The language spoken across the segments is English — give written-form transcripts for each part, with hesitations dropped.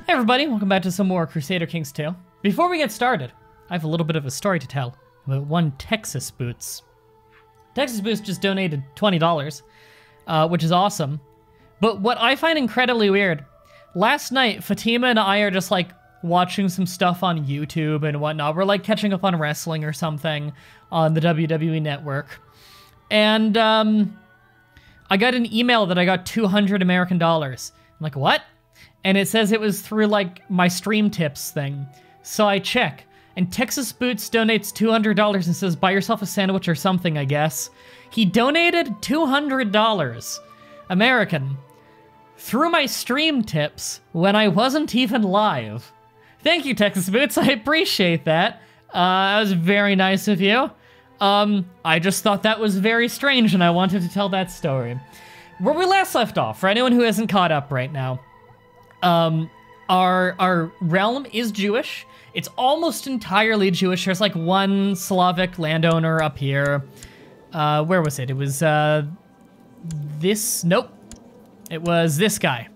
Hey everybody, welcome back to some more Crusader Kings 2. Before we get started, I have a little bit of a story to tell about one Texas Boots. Texas Boots just donated $20, which is awesome. But what I find incredibly weird, last night Fatima and I are just like watching some stuff on YouTube and whatnot. We're like catching up on wrestling or something on the WWE network. And I got an email that I got 200 American dollars. I'm like, what? And it says it was through like my stream tips thing. So I check, and Texas Boots donates $200 and says buy yourself a sandwich or something, I guess. He donated $200 American through my stream tips when I wasn't even live. Thank you, Texas Boots, I appreciate that. That was very nice of you. I just thought that was very strange and I wanted to tell that story. Where we last left off, for anyone who hasn't caught up right now, our realm is Jewish. It's almost entirely Jewish. There's like one Slavic landowner up here. Where was it? It was, nope. It was this guy.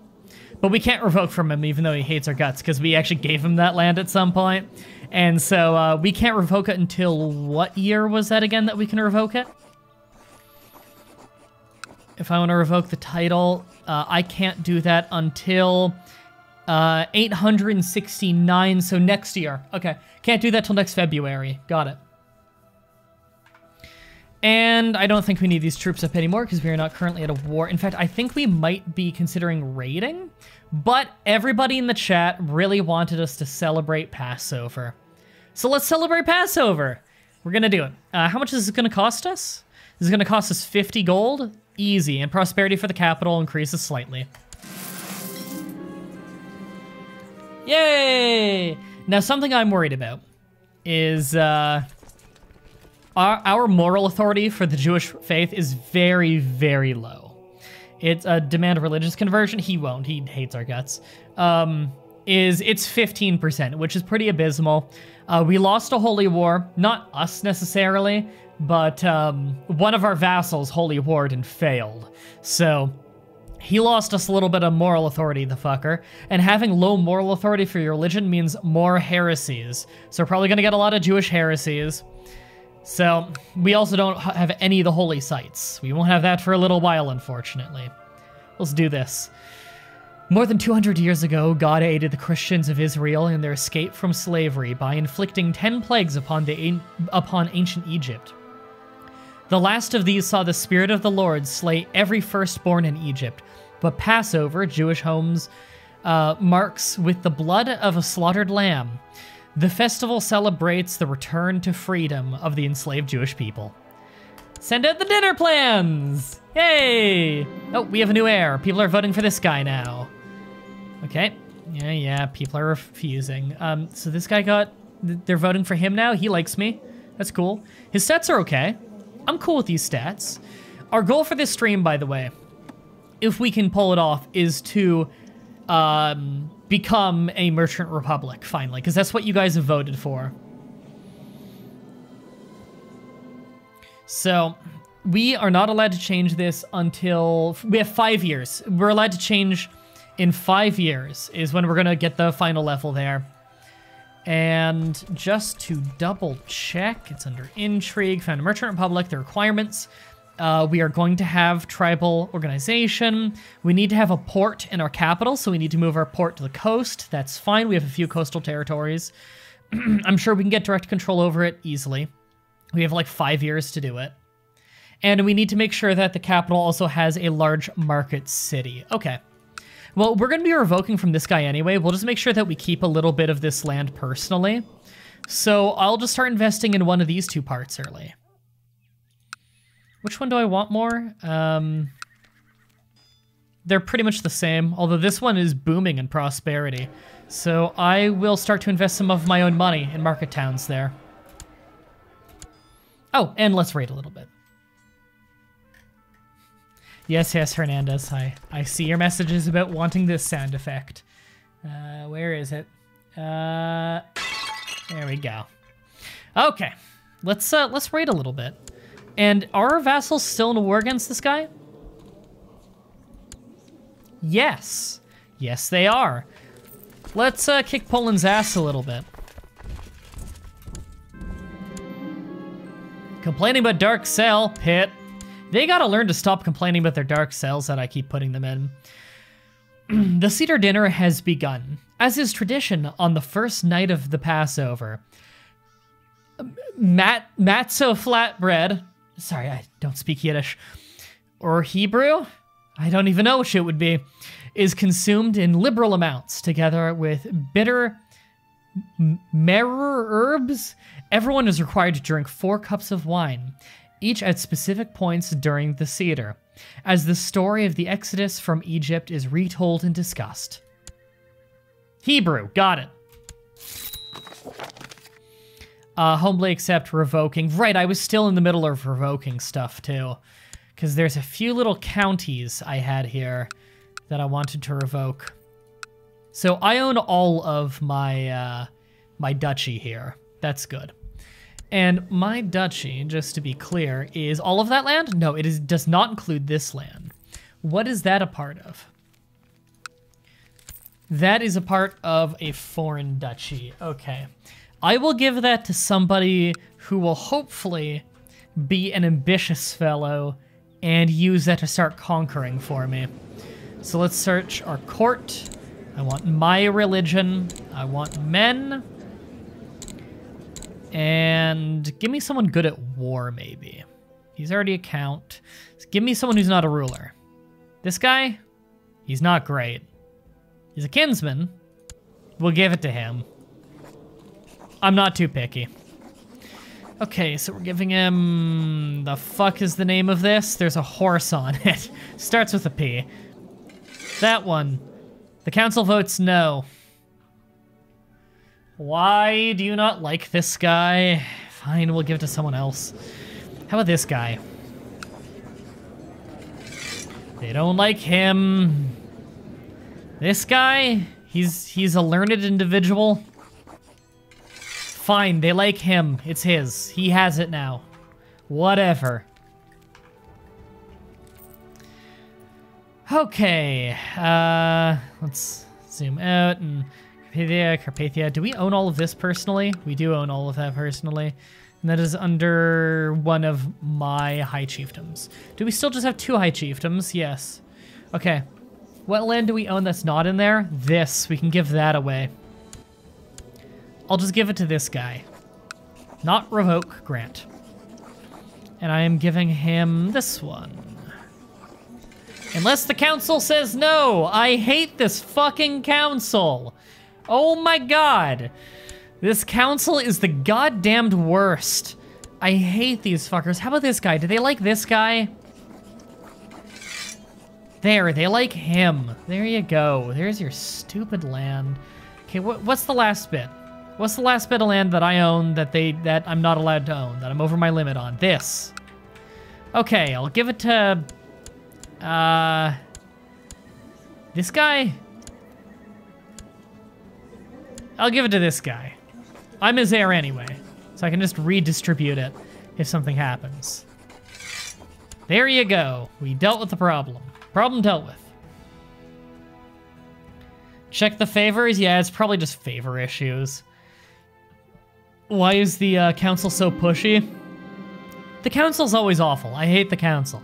But we can't revoke from him even though he hates our guts because we actually gave him that land at some point. And so, we can't revoke it until what year was that again that we can revoke it? If I want to revoke the title, I can't do that until 869, so next year. Okay, can't do that till next February. Got it. And I don't think we need these troops up anymore because we are not currently at a war. In fact, I think we might be considering raiding, but everybody in the chat really wanted us to celebrate Passover. So let's celebrate Passover. We're gonna do it. How much is this gonna cost us? This is gonna cost us 50 gold. Easy, and prosperity for the capital increases slightly. Yay! Now, something I'm worried about is our moral authority for the Jewish faith is very, very low. It's a demand religious conversion. He won't. He hates our guts. It's 15%, which is pretty abysmal. We lost a holy war. Not us necessarily, but one of our vassals holy warred and failed. So he lost us a little bit of moral authority, the fucker. And having low moral authority for your religion means more heresies. So we're probably going to get a lot of Jewish heresies. So we also don't have any of the holy sites. We won't have that for a little while, unfortunately. Let's do this. More than 200 years ago, God aided the Christians of Israel in their escape from slavery by inflicting 10 plagues upon ancient Egypt. The last of these saw the Spirit of the Lord slay every firstborn in Egypt, but Passover, Jewish homes, marks with the blood of a slaughtered lamb. The festival celebrates the return to freedom of the enslaved Jewish people. Send out the dinner plans! Yay! Oh, we have a new heir. People are voting for this guy now. Okay. Yeah, people are refusing. So this guy they're voting for him now? He likes me. That's cool. His stats are okay. I'm cool with these stats. Our goal for this stream, by the way, if we can pull it off, is to become a merchant republic, finally, because that's what you guys have voted for. So, we are not allowed to change this until... We have 5 years. We're allowed to change in 5 years, is when we're going to get the final level there. And just to double check, it's under Intrigue, found a Merchant Republic, the requirements. We are going to have tribal organization. We need to have a port in our capital, so we need to move our port to the coast. That's fine. We have a few coastal territories. I'm sure we can get direct control over it easily. We have like 5 years to do it. And we need to make sure that the capital also has a large market city. Okay. Well, we're going to be revoking from this guy anyway. We'll just make sure that we keep a little bit of this land personally. So I'll just start investing in one of these two parts early. Which one do I want more? They're pretty much the same, although this one is booming in prosperity. So I will start to invest some of my own money in market towns there. Oh, and let's raid a little bit. Yes, Hernandez. I see your messages about wanting this sound effect. Where is it? There we go. Okay, let's raid a little bit. And are our vassals still in a war against this guy? Yes. Yes, they are. Let's kick Poland's ass a little bit. Complaining about dark cell, pit. They gotta learn to stop complaining about their dark cells that I keep putting them in. The Cedar dinner has begun. As is tradition on the first night of the Passover, matzo flatbread, sorry, I don't speak Yiddish, or Hebrew, I don't even know which it would be, is consumed in liberal amounts together with bitter marrow herbs. Everyone is required to drink 4 cups of wine, each at specific points during the Seder, as the story of the Exodus from Egypt is retold and discussed. Hebrew, got it. Humbly accept revoking. Right, I was still in the middle of revoking stuff too, because there's a few little counties I had here that I wanted to revoke. So I own all of my my duchy here. That's good. And my duchy, just to be clear, is all of that land? No, it does not include this land. What is that a part of? That is a part of a foreign duchy. Okay. I will give that to somebody who will hopefully be an ambitious fellow and use that to start conquering for me. So let's search our court. I want my religion. I want men. And give me someone good at war, maybe. He's already a count. Give me someone who's not a ruler. This guy? He's not great. He's a kinsman. We'll give it to him. I'm not too picky. Okay, so we're giving him... The fuck is the name of this? There's a horse on it. Starts with a P. That one. The council votes no. Why do you not like this guy? Fine, we'll give it to someone else. How about this guy? They don't like him. This guy? He's a learned individual. Fine, they like him. It's his. He has it now. Whatever. Okay. Let's zoom out and Carpathia. Do we own all of this personally? We do own all of that personally. And that is under one of my high chiefdoms. Do we still just have 2 high chiefdoms? Yes. Okay. What land do we own that's not in there? This. We can give that away. I'll just give it to this guy. Not revoke, grant. And I am giving him this one. Unless the council says no. I hate this fucking council. Oh my god. This council is the goddamned worst. I hate these fuckers. How about this guy? Do they like this guy? There, they like him. There you go. There's your stupid land. Okay, what's the last bit? What's the last bit of land that I own that I'm not allowed to own, that I'm over my limit on? This. Okay, I'll give it to... this guy? I'll give it to this guy. I'm his heir anyway, so I can just redistribute it if something happens. There you go. We dealt with the problem. Problem dealt with. Check the favors? Yeah, it's probably just favor issues. Why is the council so pushy? The council's always awful. I hate the council.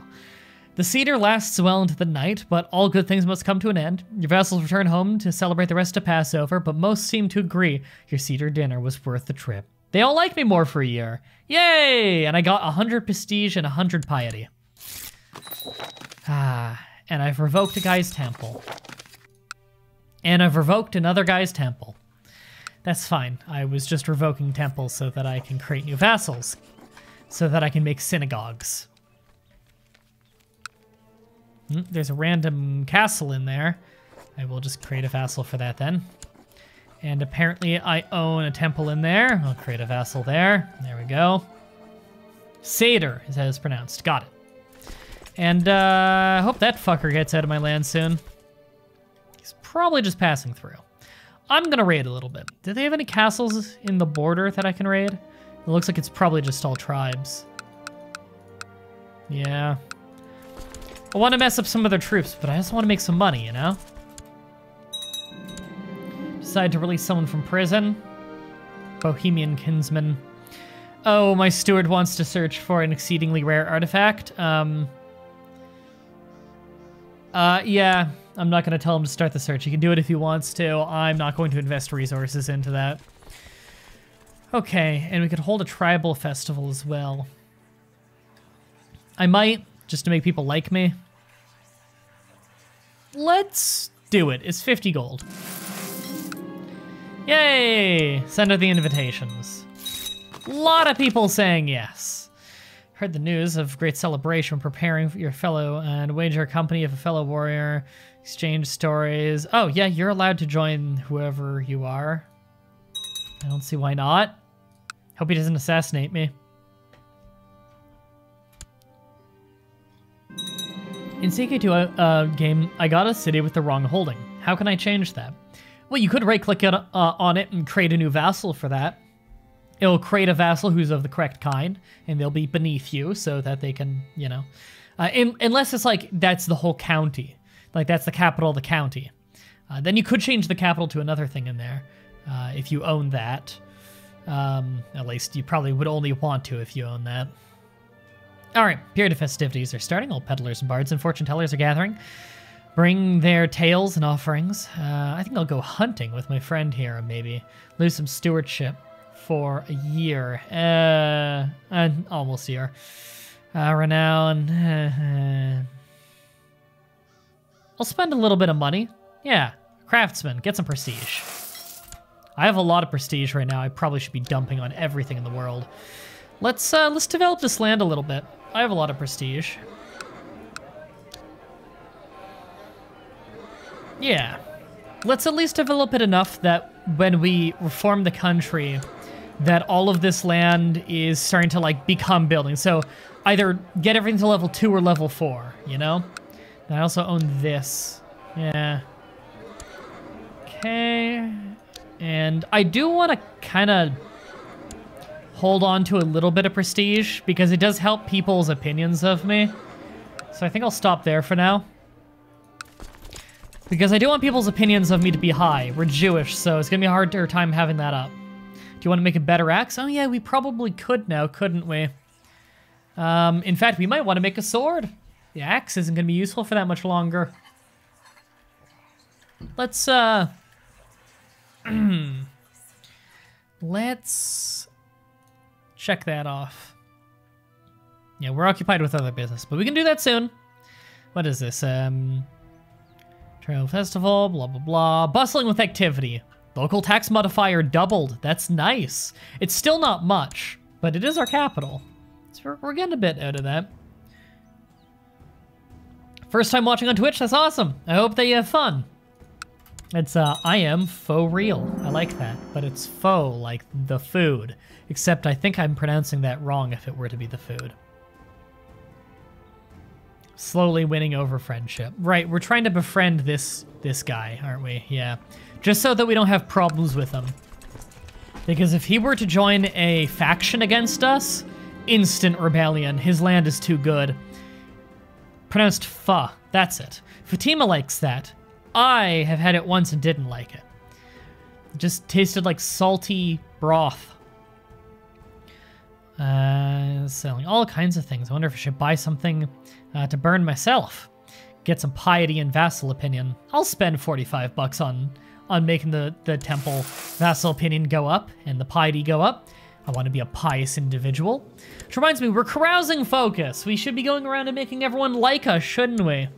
The Seder lasts well into the night, but all good things must come to an end. Your vassals return home to celebrate the rest of Passover, but most seem to agree your Seder dinner was worth the trip. They all like me more for a year. Yay! And I got 100 prestige and 100 piety. And I've revoked a guy's temple. And I've revoked another guy's temple. That's fine. I was just revoking temples so that I can create new vassals. So that I can make synagogues. There's a random castle in there. I will just create a vassal for that then. And apparently I own a temple in there. I'll create a vassal there. There we go. Seder is how it's pronounced. Got it. And I hope that fucker gets out of my land soon. He's probably just passing through. I'm gonna raid a little bit. Do they have any castles in the border that I can raid? It looks like it's probably just all tribes. Yeah. I want to mess up some of their troops, but I just want to make some money, you know? Just decide to release someone from prison. Bohemian kinsman. Oh, my steward wants to search for an exceedingly rare artifact. Yeah, I'm not going to tell him to start the search. He can do it if he wants to. I'm not going to invest resources into that. Okay, and we could hold a tribal festival as well. I might, just to make people like me. Let's do it. It's 50 gold. Yay! Send out the invitations. A lot of people saying yes. Heard the news of great celebration preparing for your fellow and wager a company of a fellow warrior. Exchange stories. Oh, yeah, you're allowed to join whoever you are. I don't see why not. Hope he doesn't assassinate me. In CK2 game, I got a city with the wrong holding. How can I change that? Well, you could right-click on it and create a new vassal for that. It'll create a vassal who's of the correct kind, and they'll be beneath you so that they can, you know... unless it's like, that's the whole county. Like, that's the capital of the county. Then you could change the capital to another thing in there, if you own that. At least you probably would only want to if you own that. Alright, period of festivities are starting. All peddlers and bards and fortune tellers are gathering. Bring their tales and offerings. I think I'll go hunting with my friend here, maybe. Lose some stewardship for a year. Almost a year. Renown. I'll spend a little bit of money. Yeah, craftsman, get some prestige. I have a lot of prestige right now. I probably should be dumping on everything in the world. Let's develop this land a little bit. I have a lot of prestige. Yeah. Let's at least develop it enough that when we reform the country, that all of this land is starting to, like, become buildings. So either get everything to level 2 or level 4, you know? And I also own this. Yeah. Okay. And I do want to kind of hold on to a little bit of prestige because it does help people's opinions of me. So I think I'll stop there for now. Because I do want people's opinions of me to be high. We're Jewish, so it's going to be a harder time having that up. Do you want to make a better axe? Oh yeah, we probably could now, couldn't we? In fact, we might want to make a sword. The axe isn't going to be useful for that much longer. Let's, let's check that off. Yeah, we're occupied with other business, but we can do that soon. What is this? Trail festival, blah, blah, blah. Bustling with activity. Local tax modifier doubled. That's nice. It's still not much, but it is our capital. So we're getting a bit out of that. First time watching on Twitch, that's awesome. I hope that you have fun. It's, I am faux real. I like that, but it's faux like the food. Except I think I'm pronouncing that wrong if it were to be the food. Slowly winning over friendship. Right, we're trying to befriend this guy, aren't we? Yeah. Just so that we don't have problems with him. Because if he were to join a faction against us, instant rebellion. His land is too good. Pronounced pho. That's it. Fatima likes that. I have had it once and didn't like it. It just tasted like salty broth. Selling all kinds of things. I wonder if I should buy something to burn myself. Get some piety and vassal opinion. I'll spend 45 bucks on making the temple vassal opinion go up and the piety go up. I want to be a pious individual. Which reminds me, we're carousing focus. We should be going around and making everyone like us, shouldn't we?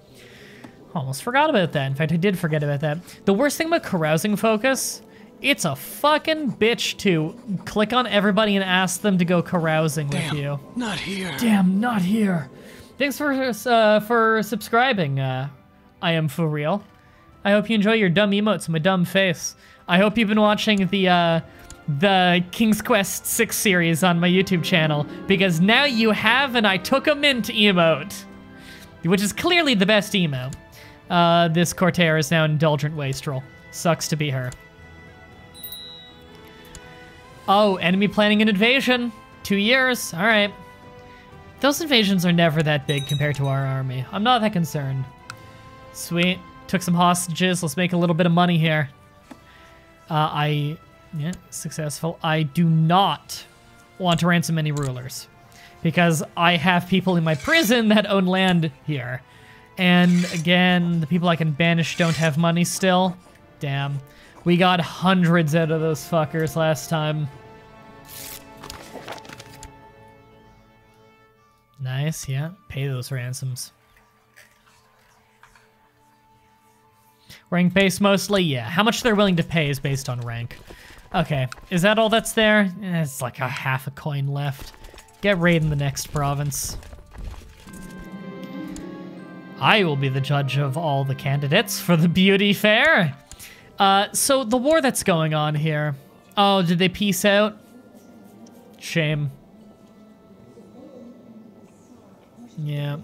Almost forgot about that. In fact, I did forget about that. The worst thing about carousing focus, it's a fucking bitch to click on everybody and ask them to go carousing with you. Not here. Damn, not here. Thanks for subscribing. I am for real. I hope you enjoy your dumb emotes and my dumb face. I hope you've been watching the King's Quest 6 series on my YouTube channel, because now you have an I took a mint emote, which is clearly the best emote. This Cortair is now an indulgent wastrel. Sucks to be her. Oh, enemy planning an invasion. 2 years, all right. Those invasions are never that big compared to our army. I'm not that concerned. Sweet, took some hostages. Let's make a little bit of money here. Yeah, successful. I do not want to ransom any rulers because I have people in my prison that own land here. And again, the people I can banish don't have money still. Damn. We got hundreds out of those fuckers last time. Nice, yeah. Pay those ransoms. Rank based mostly? Yeah. How much they're willing to pay is based on rank. Okay. Is that all that's there? It's like a half a coin left. Get raid in the next province. I will be the judge of all the candidates for the beauty fair. So the war that's going on here. Oh, did they peace out? Shame. Yeah.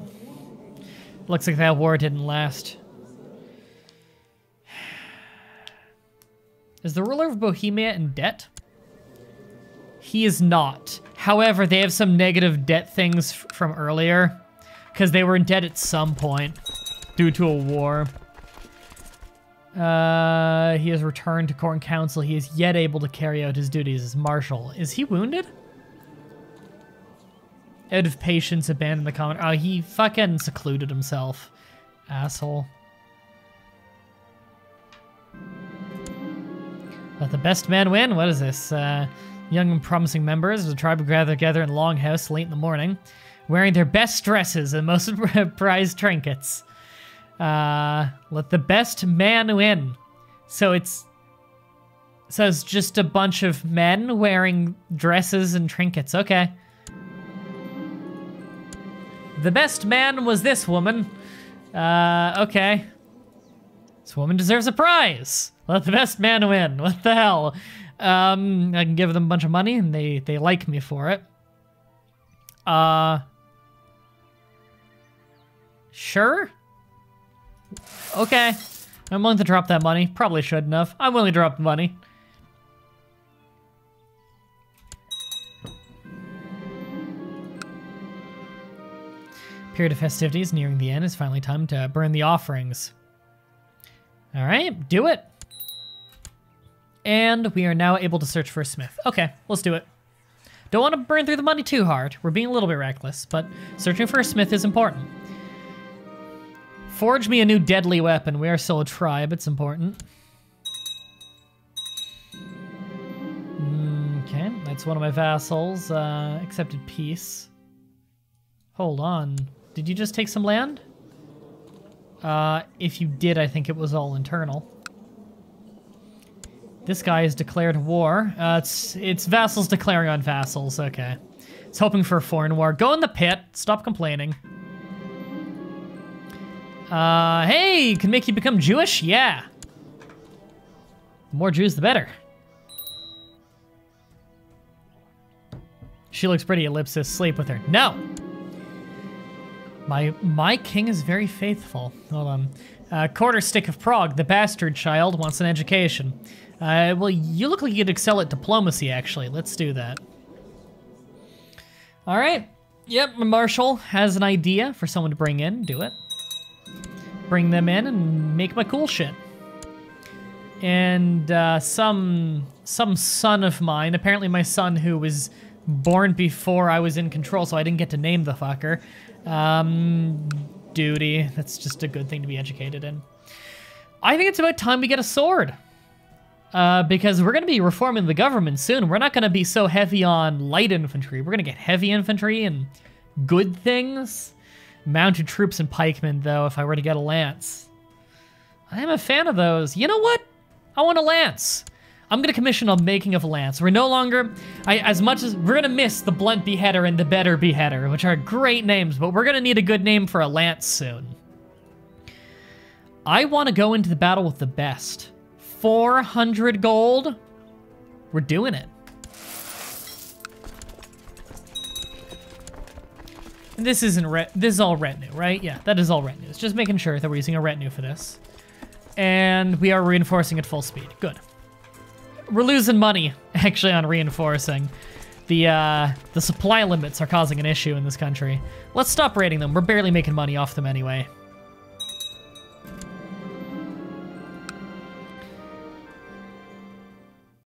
Looks like that war didn't last. Is the ruler of Bohemia in debt? He is not. However, they have some negative debt things from earlier, because they were in debt at some point due to a war. He has returned to court and council. He is yet able to carry out his duties as marshal. Is he wounded? Out of patience, abandoned the common. Oh, he fucking secluded himself. Asshole. Let the best man win? What is this? Young and promising members of the tribe gather together in Longhouse late in the morning, wearing their best dresses and most prized trinkets. Let the best man win. So it's just a bunch of men wearing dresses and trinkets. Okay. The best man was this woman. Okay. This woman deserves a prize. Let the best man win. What the hell? I can give them a bunch of money and they like me for it. Sure? Okay. I'm willing to drop that money. Probably shouldn't have. I'm willing to drop the money. Period of festivities nearing the end. It's finally time to burn the offerings. All right, do it. And we are now able to search for a smith. Okay, let's do it. Don't want to burn through the money too hard. We're being a little bit reckless, but searching for a smith is important. Forge me a new deadly weapon. We are still a tribe. It's important. Okay, that's one of my vassals. Accepted peace. Hold on. Did you just take some land? If you did, I think it was all internal. This guy has declared war. It's vassals declaring on vassals. Okay. It's hoping for a foreign war. Go in the pit. Stop complaining. Hey, can make you become Jewish? Yeah. The more Jews, the better. She looks pretty, ellipsis. Sleep with her. No. My king is very faithful. Hold on. Quarter stick of Prague, the bastard child, wants an education. Well, you look like you'd excel at diplomacy, actually. Let's do that. All right. Yep, Marshall has an idea for someone to bring in. Do it. Bring them in and make my cool shit. And some son of mine, apparently my son who was born before I was in control, so I didn't get to name the fucker. Duty. That's just a good thing to be educated in. I think it's about time we get a sword. Because we're going to be reforming the government soon. We're not going to be so heavy on light infantry. We're going to get heavy infantry and good things. Mounted troops and pikemen, though, if I were to get a lance. I am a fan of those. You know what? I want a lance. I'm going to commission a making of a lance. We're no longer... as much as... We're going to miss the Blunt Beheader and the Better Beheader, which are great names, but we're going to need a good name for a lance soon. I want to go into the battle with the best. 400 gold. We're doing it. And this isn't this is all retinue, right? Yeah, that is all retinue. It's just making sure that we're using a retinue for this. And we are reinforcing at full speed. Good. We're losing money, actually, on reinforcing. The supply limits are causing an issue in this country. Let's stop raiding them. We're barely making money off them anyway.